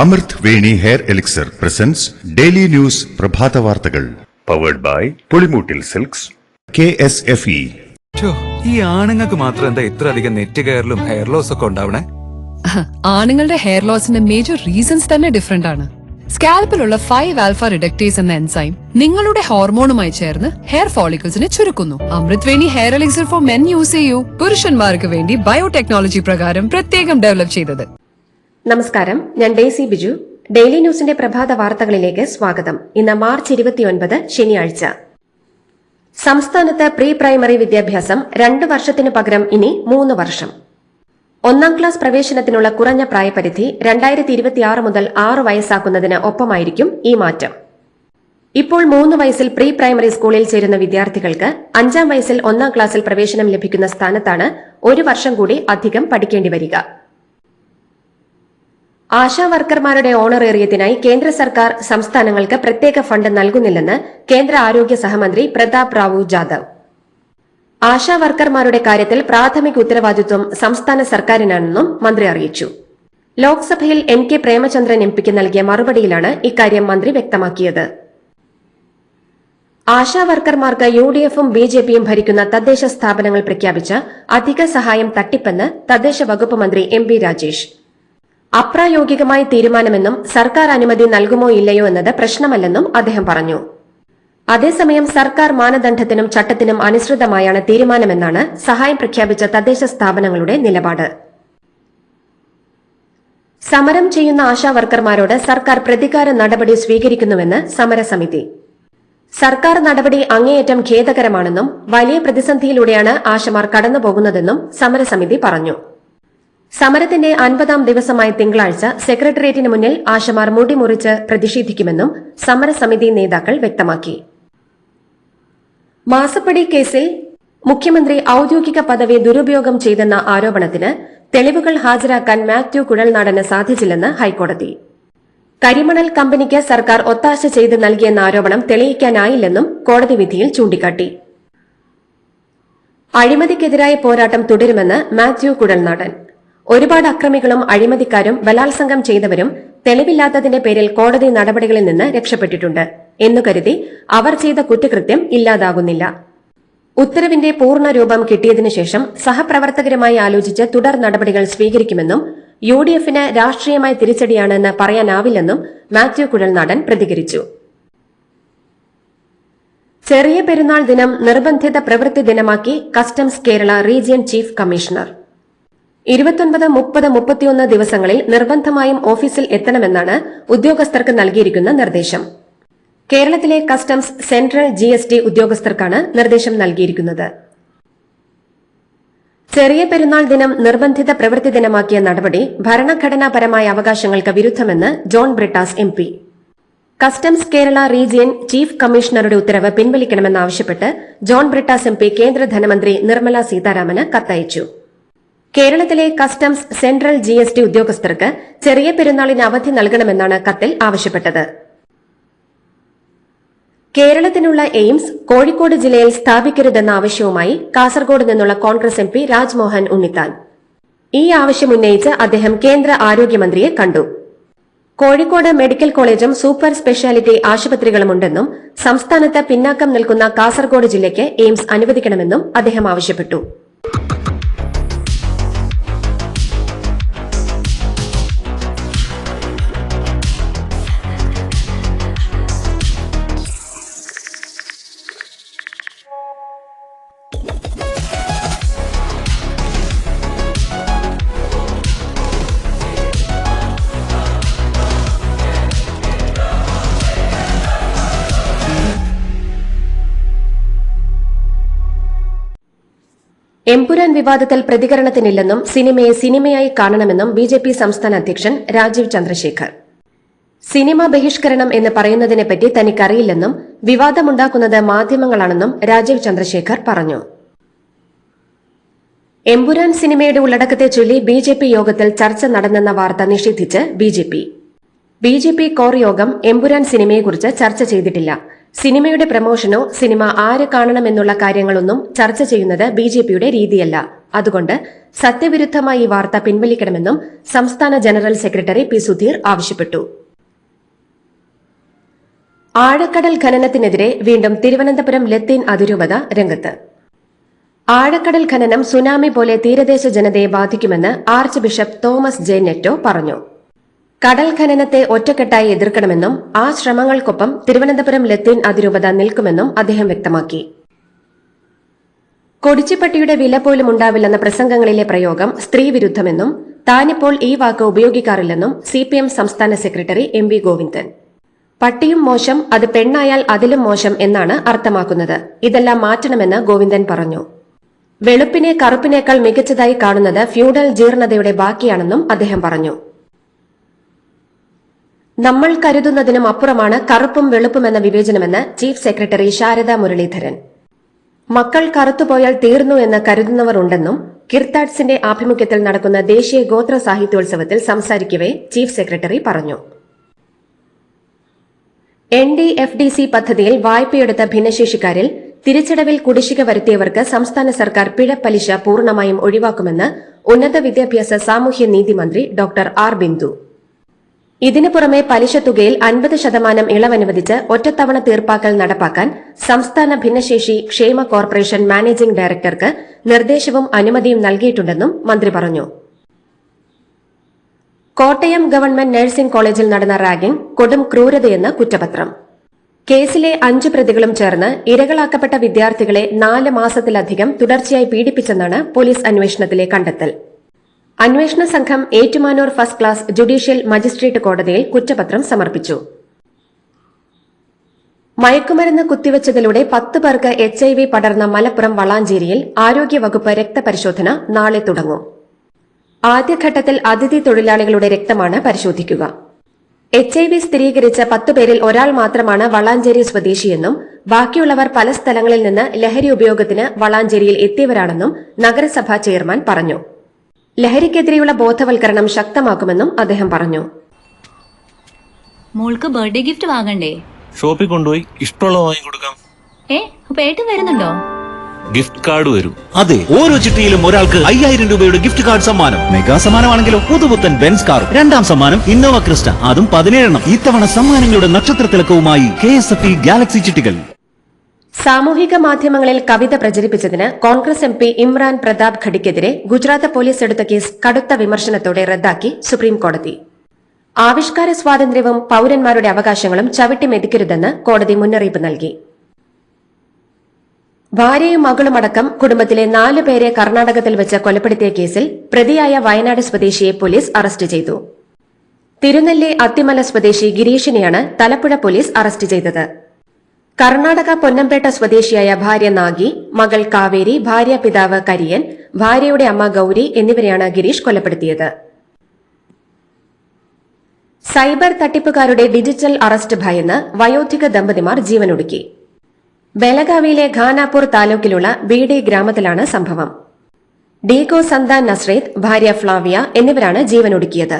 അമൃത് Veni hair elixir presents daily news പ്രഭാത വാർത്തകൾ powered by Pulimoottil silks KSFE. ഈ ആണുങ്ങൾക്ക് മാത്രം എന്താ ഇത്ര അധികം നെറ്റ് കെയറിലും ഹെയർ ലോസ് ഒക്കെ ഉണ്ടാവണേ? ആണുങ്ങളുടെ ഹെയർ ലോസിന്റെ മേജർ റീസൺസ് തന്നെ ഡിഫറെന്റ് ആണ്. സ്കാൽപ്പിലുള്ള 5 ആൽഫ റിഡക്ടേസ് എന്ന എൻസൈം നിങ്ങളുടെ ഹോർമോണുമായി ചേർന്ന് ഹെയർ ഫോളിക്കിൾസിനെ ചുരുക്കുന്നു. Amrut Veni hair elixir for men use ചെയ്യൂ. പുരുഷന്മാർക്ക് വേണ്ടി ബയോടെക്നോളജി പ്രകാരം പ്രത്യേകം ഡെവലപ്പ് ചെയ്തത്. നമസ്കാരം, ഞാൻ ഡേസി ബിജു. ഡെയിലി ന്യൂസിന്റെ പ്രഭാത വാർത്തകളിലേക്ക് സ്വാഗതം. ഇന്ന് മാർച്ച് 29 ശനിയാഴ്ച. സംസ്ഥാനത്ത് പ്രീ പ്രൈമറി വിദ്യാഭ്യാസം 2 വർഷത്തിനു പകരം ഇനി 3 വർഷം. 1ാം ക്ലാസ് പ്രവേശനത്തിനുള്ള കുറഞ്ഞ പ്രായപരിധി 2026 മുതൽ 6 വയസ്സാക്കുന്നതിന് ഒപ്പമായിരിക്കും ഈ മാറ്റം. ഇപ്പോൾ 3 വയസ്സിൽ പ്രീ പ്രൈമറി സ്കൂളിൽ ചേരുന്ന വിദ്യാർത്ഥികൾക്ക് 5ാം വയസ്സിൽ 1ാം ക്ലാസ്സിൽ പ്രവേശനം ലഭിക്കുന്ന സ്ഥാനത്താണ് 1 വർഷം കൂടി അധികം പഠിക്കേണ്ടി വരിക. ആശാ വർക്കർമാരുടെ ഓണറേറിയത്തിനായി കേന്ദ്ര സർക്കാർ സംസ്ഥാനങ്ങൾക്ക് പ്രത്യേക ഫണ്ട് നൽകുന്നില്ലെന്ന് കേന്ദ്ര ആരോഗ്യ സഹമന്ത്രി പ്രതാപ് റാവു ജാദവ്. ആശാ വർക്കർമാരുടെ കാര്യത്തിൽ പ്രാഥമിക ഉത്തരവാദിത്വം സംസ്ഥാന സർക്കാരിനാണെന്നും മന്ത്രി അറിയിച്ചു. ലോക്സഭയിൽ NK പ്രേമചന്ദ്രൻ MPക്ക് നൽകിയ മറുപടിയിലാണ് ഇക്കാര്യം മന്ത്രി വ്യക്തമാക്കിയത്. ആശാ വർക്കർമാർക്ക് UDFും BJPയും ഭരിക്കുന്ന തദ്ദേശ സ്ഥാപനങ്ങൾ പ്രഖ്യാപിച്ച അധിക സഹായം തട്ടിപ്പെന്ന് തദ്ദേശ വകുപ്പ് മന്ത്രി MP രാജേഷ്. അപ്രായോഗികമായ തീരുമാനമെന്നും സർക്കാർ അനുമതി നൽകുമോ ഇല്ലയോ എന്നത് പ്രശ്നമല്ലെന്നും അദ്ദേഹം പറഞ്ഞു. അതേസമയം സർക്കാർ മാനദണ്ഡത്തിനും ചട്ടത്തിനും അനുസൃതമായാണ് തീരുമാനമെന്നാണ് സഹായം പ്രഖ്യാപിച്ച തദ്ദേശ സ്ഥാപനങ്ങളുടെ നിലപാട്. സമരം ചെയ്യുന്ന ആശാ വർക്കർമാരോട് സർക്കാർ പ്രതികാര നടപടി സ്വീകരിക്കുന്നുവെന്ന് സമരസമിതി. സർക്കാർ നടപടി അങ്ങേയറ്റം ഖേദകരമാണെന്നും വലിയ പ്രതിസന്ധിയിലൂടെയാണ് ആശമാർ കടന്നുപോകുന്നതെന്നും സമരസമിതി പറഞ്ഞു. സമരത്തിന്റെ 50ാം ദിവസമായ തിങ്കളാഴ്ച സെക്രട്ടേറിയറ്റിന് മുന്നിൽ ആശമാർ മുടിമുറിച്ച് പ്രതിഷേധിക്കുമെന്നും സമരസമിതി നേതാക്കൾ വ്യക്തമാക്കി. മാസപ്പടി കേസിൽ മുഖ്യമന്ത്രി ഔദ്യോഗിക പദവി ദുരുപയോഗം ചെയ്തെന്ന ആരോപണത്തിന് തെളിവുകൾ ഹാജരാക്കാൻ മാത്യു കുഴൽനാടന് സാധിച്ചില്ലെന്ന് ഹൈക്കോടതി. കരിമണൽ കമ്പനിക്ക് സർക്കാർ ഒത്താശ ചെയ്ത് നൽകിയെന്ന ആരോപണം തെളിയിക്കാനായില്ലെന്നും കോടതി വിധിയിൽ ചൂണ്ടിക്കാട്ടി. അഴിമതിക്കെതിരായ പോരാട്ടം തുടരുമെന്ന് മാത്യു കുഴൽനാടൻ. ഒരുപാട് അക്രമികളും അഴിമതിക്കാരും ബലാത്സംഗം ചെയ്തവരും തെളിവില്ലാത്തതിന്റെ പേരിൽ കോടതി നടപടികളിൽ നിന്ന് രക്ഷപ്പെട്ടിട്ടുണ്ട് എന്നു കരുതി അവർ ചെയ്ത കുറ്റകൃത്യം ഇല്ലാതാകുന്നില്ല. ഉത്തരവിന്റെ പൂർണ്ണരൂപം കിട്ടിയതിനു ശേഷം സഹപ്രവർത്തകരുമായി ആലോചിച്ച് തുടർ നടപടികൾ സ്വീകരിക്കുമെന്നും UDFന് രാഷ്ട്രീയമായ തിരിച്ചടിയാണെന്ന് പറയാനാവില്ലെന്നും മാത്യു കുഴൽനാടൻ പ്രതികരിച്ചു. ചെറിയ പെരുന്നാൾ ദിനം നിർബന്ധിത പ്രവൃത്തി ദിനമാക്കി customs Kerala region chief commissioner. 29, 30, 31 ദിവസങ്ങളിൽ നിർബന്ധമായും ഓഫീസിൽ എത്തണമെന്നാണ് ഉദ്യോഗസ്ഥർക്ക് നൽകിയിരിക്കുന്ന നിർദ്ദേശം. കേരളത്തിലെ കസ്റ്റംസ് സെൻട്രൽ GST ഉദ്യോഗസ്ഥർക്കാണ് നിർദ്ദേശം നൽകിയിരിക്കുന്നത്. ചെറിയ പെരുന്നാൾ ദിനം നിർബന്ധിത പ്രവൃത്തി ദിനമാക്കിയ നടപടി ഭരണഘടനാപരമായ അവകാശങ്ങൾക്ക് വിരുദ്ധമെന്ന് John Brittas MP. Customs Kerala region chief കമ്മീഷണറുടെ ഉത്തരവ് പിൻവലിക്കണമെന്നാവശ്യപ്പെട്ട് ജോൺ ബ്രിട്ടാസ് MP കേന്ദ്ര ധനമന്ത്രി നിർമ്മല സീതാരാമന് കത്തയച്ചു. കേരളത്തിലെ കസ്റ്റംസ് സെൻട്രൽ GST ഉദ്യോഗസ്ഥർക്ക് ചെറിയ പെരുന്നാളിന് അവധി നൽകണമെന്നാണ് കത്തിൽ ആവശ്യപ്പെട്ടത്. കേരളത്തിനുള്ള എയിംസ് കോഴിക്കോട് ജില്ലയിൽ സ്ഥാപിക്കരുതെന്ന ആവശ്യവുമായി കാസർഗോഡ് നിന്നുള്ള കോൺഗ്രസ് MP രാജ്മോഹൻ ഉണ്ണിത്താൻ. ഈ ആവശ്യം ഉന്നയിച്ച് അദ്ദേഹം കേന്ദ്ര ആരോഗ്യമന്ത്രിയെ കണ്ടു. കോഴിക്കോട് മെഡിക്കൽ കോളേജും സൂപ്പർ സ്പെഷ്യാലിറ്റി ആശുപത്രികളുമുണ്ടെന്നും സംസ്ഥാനത്ത് പിന്നാക്കം നിൽക്കുന്ന കാസർഗോഡ് ജില്ലയ്ക്ക് എയിംസ് അനുവദിക്കണമെന്നും അദ്ദേഹം ആവശ്യപ്പെട്ടു. എമ്പുരാൻ വിവാദത്തിൽ പ്രതികരണത്തിനില്ലെന്നും സിനിമയെ സിനിമയായി കാണണമെന്നും BJP സംസ്ഥാന അധ്യക്ഷൻ രാജീവ് ചന്ദ്രശേഖർ. സിനിമ ബഹിഷ്കരണം എന്ന് പറയുന്നതിനെപ്പറ്റി തനിക്കറിയില്ലെന്നും വിവാദമുണ്ടാക്കുന്നത് മാധ്യമങ്ങളാണെന്നും രാജീവ് ചന്ദ്രശേഖർ പറഞ്ഞു. എമ്പുരാൻ സിനിമയുടെ ഉള്ളടക്കത്തെ ചൊല്ലി BJP യോഗത്തിൽ ചർച്ച നടന്നെന്ന വാർത്ത നിഷേധിച്ച് BJP കോർ യോഗം എമ്പുരാൻ സിനിമയെക്കുറിച്ച് ചർച്ച ചെയ്തിട്ടില്ല. സിനിമയുടെ പ്രമോഷനോ സിനിമ ആര് കാണണമെന്നുള്ള കാര്യങ്ങളൊന്നും ചർച്ച ചെയ്യുന്നത് BJPയുടെ രീതിയല്ല. അതുകൊണ്ട് സത്യവിരുദ്ധമായി ഈ വാർത്ത പിൻവലിക്കണമെന്നും സംസ്ഥാന ജനറൽ സെക്രട്ടറി പി സുധീർ ആവശ്യപ്പെട്ടു. ആഴക്കടൽ ഖനനത്തിനെതിരെ വീണ്ടും തിരുവനന്തപുരം ലത്തീൻ അതിരൂപത രംഗത്ത്. ആഴക്കടൽ ഖനനം സുനാമി പോലെ തീരദേശ ജനതയെ ബാധിക്കുമെന്ന് ആർച്ച് ബിഷപ്പ് തോമസ് ജെ നെറ്റോ പറഞ്ഞു. കടൽ ഖനനത്തെ ഒറ്റക്കെട്ടായി എതിർക്കണമെന്നും ആ ശ്രമങ്ങൾക്കൊപ്പം തിരുവനന്തപുരം ലത്തീൻ അതിരൂപത നിൽക്കുമെന്നും അദ്ദേഹം വ്യക്തമാക്കി. കൊടിച്ചിപ്പട്ടിയുടെ വില പോലും ഉണ്ടാവില്ലെന്ന പ്രസംഗങ്ങളിലെ പ്രയോഗം സ്ത്രീവിരുദ്ധമെന്നും താനിപ്പോൾ ഈ വാക്ക് ഉപയോഗിക്കാറില്ലെന്നും CPM സംസ്ഥാന സെക്രട്ടറി MV ഗോവിന്ദൻ. പട്ടിയും മോശം, അത് പെണ്ണായാൽ അതിലും മോശം എന്നാണ് അർത്ഥമാക്കുന്നത്. ഇതെല്ലാം മാറ്റണമെന്ന് ഗോവിന്ദൻ പറഞ്ഞു. വെളുപ്പിനെ കറുപ്പിനേക്കാൾ മികച്ചതായി കാണുന്നത് ഫ്യൂഡൽ ജീർണതയുടെ ബാക്കിയാണെന്നും അദ്ദേഹം പറഞ്ഞു. നമ്മൾ കരുതുന്നതിനും അപ്പുറമാണ് കറുപ്പും വെളുപ്പുമെന്ന വിവേചനമെന്ന് ചീഫ് സെക്രട്ടറി ശാരദാ മുരളീധരൻ. മക്കൾ കറുത്തുപോയാൽ തീർന്നു എന്ന് കരുതുന്നവർ ഉണ്ടെന്നും കിർത്താഡ്സിന്റെ ആഭിമുഖ്യത്തിൽ നടക്കുന്ന ദേശീയ ഗോത്ര സാഹിത്യോത്സവത്തിൽ സംസാരിക്കവെ ചീഫ് സെക്രട്ടറി പറഞ്ഞു. NDFDC പദ്ധതിയിൽ വായ്പയെടുത്ത ഭിന്നശേഷിക്കാരിൽ തിരിച്ചടവിൽ കുടിശ്ശിക വരുത്തിയവർക്ക് സംസ്ഥാന സർക്കാർ പിഴപ്പലിശ പൂർണ്ണമായും ഒഴിവാക്കുമെന്ന് ഉന്നത വിദ്യാഭ്യാസ സാമൂഹ്യനീതി മന്ത്രി ഡോക്ടർ ആർ ബിന്ദു. ഇതിനു പുറമെ പലിശ തുകയിൽ 50% ഇളവനുവദിച്ച് ഒറ്റത്തവണ തീർപ്പാക്കൽ നടപ്പാക്കാൻ സംസ്ഥാന ഭിന്നശേഷി ക്ഷേമ കോർപ്പറേഷൻ മാനേജിംഗ് ഡയറക്ടർക്ക് നിർദ്ദേശവും അനുമതിയും നൽകിയിട്ടുണ്ടെന്നും മന്ത്രി പറഞ്ഞു. കോട്ടയം ഗവൺമെന്റ് നഴ്സിംഗ് കോളേജിൽ നടന്ന റാഗിംഗ് കൊടും ക്രൂരതയെന്ന് കുറ്റപത്രം. കേസിലെ 5 പ്രതികളും ചേർന്ന് ഇരകളാക്കപ്പെട്ട വിദ്യാർത്ഥികളെ 4 മാസത്തിലധികം തുടർച്ചയായി പീഡിപ്പിച്ചെന്നാണ് പോലീസ് അന്വേഷണത്തിലെ കണ്ടെത്തൽ. അന്വേഷണ സംഘം Ettumanoor first class judicial magistrate കോടതിയിൽ കുറ്റപത്രം സമർപ്പിച്ചു. മയക്കുമരുന്ന് കുത്തിവച്ചതിലൂടെ 10 പേർക്ക് HIV പടർന്ന മലപ്പുറം വളാഞ്ചേരിയിൽ ആരോഗ്യവകുപ്പ് രക്തപരിശോധന നാളെ തുടങ്ങും. ആദ്യഘട്ടത്തിൽ അതിഥി തൊഴിലാളികളുടെ രക്തമാണ് പരിശോധിക്കുക. HIV സ്ഥിരീകരിച്ച 10 പേരിൽ ഒരാൾ മാത്രമാണ് വളാഞ്ചേരി സ്വദേശിയെന്നും ബാക്കിയുള്ളവർ പല സ്ഥലങ്ങളിൽ നിന്ന് ലഹരി ഉപയോഗത്തിന് വളാഞ്ചേരിയിൽ എത്തിയവരാണെന്നും നഗരസഭാ ചെയർമാൻ പറഞ്ഞു. ലഹരിക്കെതിരെയുള്ള ബോധവൽക്കരണം ശക്തമാക്കുമെന്നും അദ്ദേഹം പറഞ്ഞു. മോൾക്ക് ബർത്ത്ഡേ ഗിഫ്റ്റ് വാങ്ങണ്ടേ? ഷോപ്പിൽ കൊണ്ടുപോയി ഇഷ്ടമുള്ള വാങ്ങി കൊടുക്കാം. അപ്പൊ ഏട്ടൻ വരുന്നുണ്ടോ? ഗിഫ്റ്റ് കാർഡ് വരും. അതെ, ഓരോ ചിട്ടിയിലും ഒരാൾക്ക് 5000 രൂപയുടെ ഗിഫ്റ്റ് കാർഡ് സമ്മാനം. മെഗാ സമ്മാനമാണെങ്കിലോ പുതുപുത്തൻ ബെൻസ് കാർ. 2ാം സമ്മാനം ഇന്നോവ ക്രിസ്റ്റ, അതും 17 ഇത്തവണ സമ്മാനങ്ങളുടെ നക്ഷത്ര തിളക്കവുമായി KSFE ഗാലക്സി ചിട്ടികൾ. സാമൂഹിക മാധ്യമങ്ങളിൽ കവിത പ്രചരിപ്പിച്ചതിന് കോൺഗ്രസ് MP ഇമ്രാൻ പ്രതാപ് ഖഡിക്കെതിരെ ഗുജറാത്ത് പോലീസ് എടുത്ത കേസ് കടുത്ത വിമർശനത്തോടെ റദ്ദാക്കി സുപ്രീംകോടതി. ആവിഷ്കാര സ്വാതന്ത്ര്യവും പൌരന്മാരുടെ അവകാശങ്ങളും ചവിട്ടിമെതിക്കരുതെന്ന് കോടതി മുന്നറിയിപ്പ് നൽകി. ഭാര്യയും മകളുമടക്കം കുടുംബത്തിലെ 4 പേരെ കർണാടകത്തിൽ വെച്ച് കൊലപ്പെടുത്തിയ കേസിൽ പ്രതിയായ വയനാട് സ്വദേശിയെ പോലീസ് അറസ്റ്റ് ചെയ്തു. തിരുനെല്ലി അത്തിമല സ്വദേശി ഗിരീഷിനെയാണ് തലപ്പുഴ പോലീസ് അറസ്റ്റ് ചെയ്തത്. കർണാടക പൊന്നമ്പേട്ട സ്വദേശിയായ ഭാര്യ നാഗി, മകൾ കാവേരി, ഭാര്യ പിതാവ് കരിയൻ, ഭാര്യയുടെ അമ്മ ഗൌരി എന്നിവരെയാണ് ഗിരീഷ് കൊലപ്പെടുത്തിയത്. സൈബർ തട്ടിപ്പുകാരുടെ ഡിജിറ്റൽ അറസ്റ്റ് ഭയന്ന് വയോധിക ദമ്പതിമാർ ജീവനൊടുക്കി. ബെലഗാവിയിലെ ഖാനാപൂർ താലൂക്കിലുള്ള ബീഡി ഗ്രാമത്തിലാണ് സംഭവം. ഡീഗോ സന്താൻ നസ്രേത്ത്, ഭാര്യ ഫ്ലാവിയ എന്നിവരാണ് ജീവനൊടുക്കിയത്.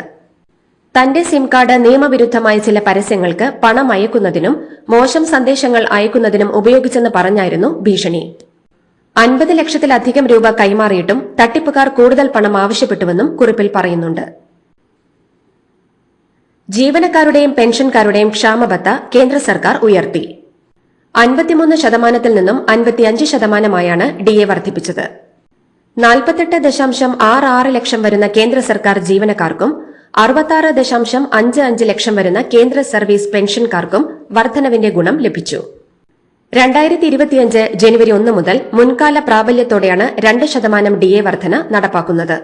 തന്റെ സിം കാർഡ് നിയമവിരുദ്ധമായ ചില പരസ്യങ്ങൾക്ക് പണം അയക്കുന്നതിനും മോശം സന്ദേശങ്ങൾ അയക്കുന്നതിനും ഉപയോഗിച്ചെന്ന് പറഞ്ഞായിരുന്നു ഭീഷണി. 50 ലക്ഷത്തിലധികം രൂപ കൈമാറിയിട്ടും തട്ടിപ്പുകാർ കൂടുതൽ പണം ആവശ്യപ്പെട്ടുവെന്നും കുറിപ്പിൽ പറയുന്നുണ്ട്. ജീവനക്കാരുടെയും പെൻഷൻകാരുടെയും ക്ഷാമബത്ത കേന്ദ്ര സർക്കാർ ഉയർത്തി. 53% നിന്നും 55%ആയാണ് DA വർദ്ധിപ്പിച്ചത്. 48.66 ലക്ഷം വരുന്ന കേന്ദ്ര സർക്കാർ ജീവനക്കാർക്കും 66.55 ലക്ഷം വരുന്ന കേന്ദ്ര സർവീസ് പെൻഷൻകാർക്കും വർധനവിന്റെ ഗുണം ലഭിച്ചു. 2025 ജനുവരി 1 മുതൽ മുൻകാല പ്രാബല്യത്തോടെയാണ് 2% DA വർധന നടപ്പാക്കുന്നത്.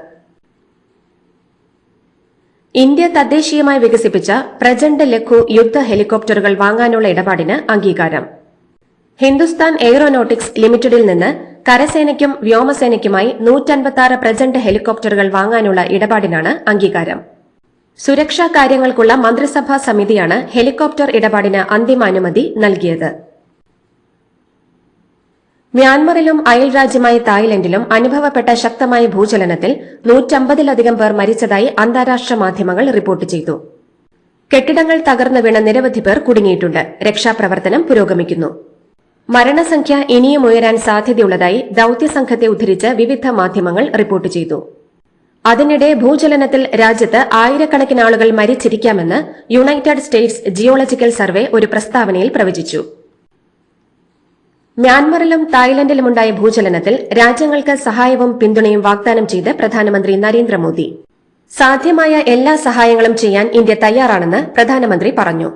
ഇന്ത്യ തദ്ദേശീയമായി വികസിപ്പിച്ച പ്രചണ്ഡ് ലഘു യുദ്ധ ഹെലികോപ്റ്ററുകൾ വാങ്ങാനുള്ള ഇടപാടിന് അംഗീകാരം. ഹിന്ദുസ്ഥാൻ എയ്റോനോട്ടിക്സ് ലിമിറ്റഡിൽ നിന്ന് കരസേനയ്ക്കും വ്യോമസേനയ്ക്കുമായി 156 പ്രചണ്ഡ് ഹെലികോപ്റ്ററുകൾ വാങ്ങാനുള്ള ഇടപാടിനാണ് അംഗീകാരം. സുരക്ഷാ കാര്യങ്ങൾക്കുള്ള മന്ത്രിസഭാ സമിതിയാണ് ഹെലികോപ്റ്റർ ഇടപാടിന് അന്തിമ അനുമതി നൽകിയത്. മ്യാൻമറിലും അയൽരാജ്യമായ തായ്ലൻഡിലും അനുഭവപ്പെട്ട ശക്തമായ ഭൂചലനത്തിൽ 150-ലധികം പേർ മരിച്ചതായി അന്താരാഷ്ട്ര മാധ്യമങ്ങൾ റിപ്പോർട്ട് ചെയ്തു. കെട്ടിടങ്ങൾ തകർന്നു വീണ നിരവധി പേർ കുടുങ്ങിയിട്ടുണ്ട്. രക്ഷാപ്രവർത്തനം പുരോഗമിക്കുന്നു. മരണസംഖ്യ ഇനിയും ഉയരാൻ സാധ്യതയുള്ളതായി ദൌത്യസംഘത്തെ ഉദ്ധരിച്ച് വിവിധ മാധ്യമങ്ങൾ റിപ്പോർട്ട് ചെയ്തു. അതിനിടെ ഭൂചലനത്തിൽ രാജ്യത്ത് ആയിരക്കണക്കിന് ആളുകൾ മരിച്ചിരിക്കാമെന്ന് യുണൈറ്റഡ് സ്റ്റേറ്റ്സ് ജിയോളജിക്കൽ സർവേ ഒരു പ്രസ്താവനയിൽ പ്രവചിച്ചു. മ്യാൻമറിലും തായ്ലൻഡിലുമുണ്ടായ ഭൂചലനത്തിൽ രാജ്യങ്ങൾക്ക് സഹായവും പിന്തുണയും വാഗ്ദാനം ചെയ്ത് പ്രധാനമന്ത്രി നരേന്ദ്രമോദി. സാധ്യമായ എല്ലാ സഹായങ്ങളും ചെയ്യാൻ ഇന്ത്യ തയ്യാറാണെന്ന് പ്രധാനമന്ത്രി പറഞ്ഞു.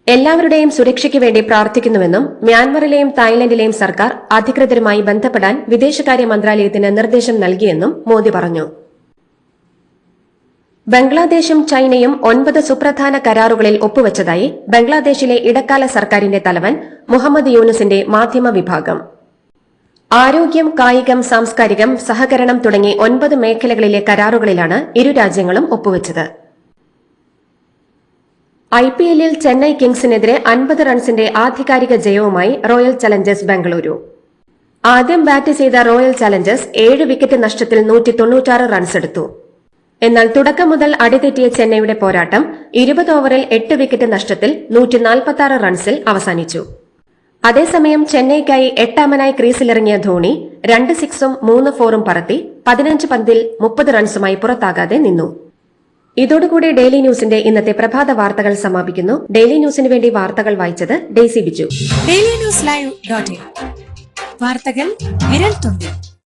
എല്ലാവരുടെയും സുരക്ഷയ്ക്ക് വേണ്ടി പ്രാർത്ഥിക്കുന്നുവെന്നും മ്യാൻമറിലെയും തായ്ലൻഡിലെയും സർക്കാർ അധികൃതരുമായി ബന്ധപ്പെടാൻ വിദേശകാര്യ മന്ത്രാലയത്തിന് നിർദ്ദേശം നൽകിയെന്നും മോദി പറഞ്ഞു. ബംഗ്ലാദേശും ചൈനയും 9 സുപ്രധാന കരാറുകളിൽ ഒപ്പുവച്ചതായി ബംഗ്ലാദേശിലെ ഇടക്കാല സർക്കാരിന്റെ തലവൻ മുഹമ്മദ് യൂനുസിന്റെ മാധ്യമ വിഭാഗം. ആരോഗ്യം, കായികം, സാംസ്കാരികം, സഹകരണം തുടങ്ങി 9 മേഖലകളിലെ കരാറുകളിലാണ് ഇരു രാജ്യങ്ങളും ഒപ്പുവച്ചത്. IPLൽ ചെന്നൈ കിങ്സിനെതിരെ 50 റൺസിന്റെ ആധികാരിക ജയവുമായി റോയൽ ചലഞ്ചേഴ്സ് ബംഗളൂരു. ആദ്യം ബാറ്റ് ചെയ്ത റോയൽ ചലഞ്ചേഴ്സ് 7 വിക്കറ്റ് നഷ്ടത്തിൽ 196 റൺസെടുത്തു. എന്നാൽ തുടക്കം മുതൽ അടിതെറ്റിയ ചെന്നൈയുടെ പോരാട്ടം 20 ഓവറിൽ 8 വിക്കറ്റ് നഷ്ടത്തിൽ 146 റൺസിൽ അവസാനിച്ചു. അതേസമയം ചെന്നൈക്കായി 8ാമനായി ക്രീസിലിറങ്ങിയ ധോണി 2 സിക്സും 3 ഫോറും പറത്തി 15 പന്തിൽ 30 റൺസുമായി പുറത്താകാതെ നിന്നു. ഇതോടുകൂടി ഡെയിലി ന്യൂസിന്റെ ഇന്നത്തെ പ്രഭാത വാർത്തകൾ സമാപിക്കുന്നു. ഡെയിലി ന്യൂസിന് വേണ്ടി വാർത്തകൾ വായിച്ചത് ഡെയ്സി ബിജു. ഡെയിലി ന്യൂസ് ലൈവ്.in വാർത്തകൾ വിരൽ തുമ്പിൽ.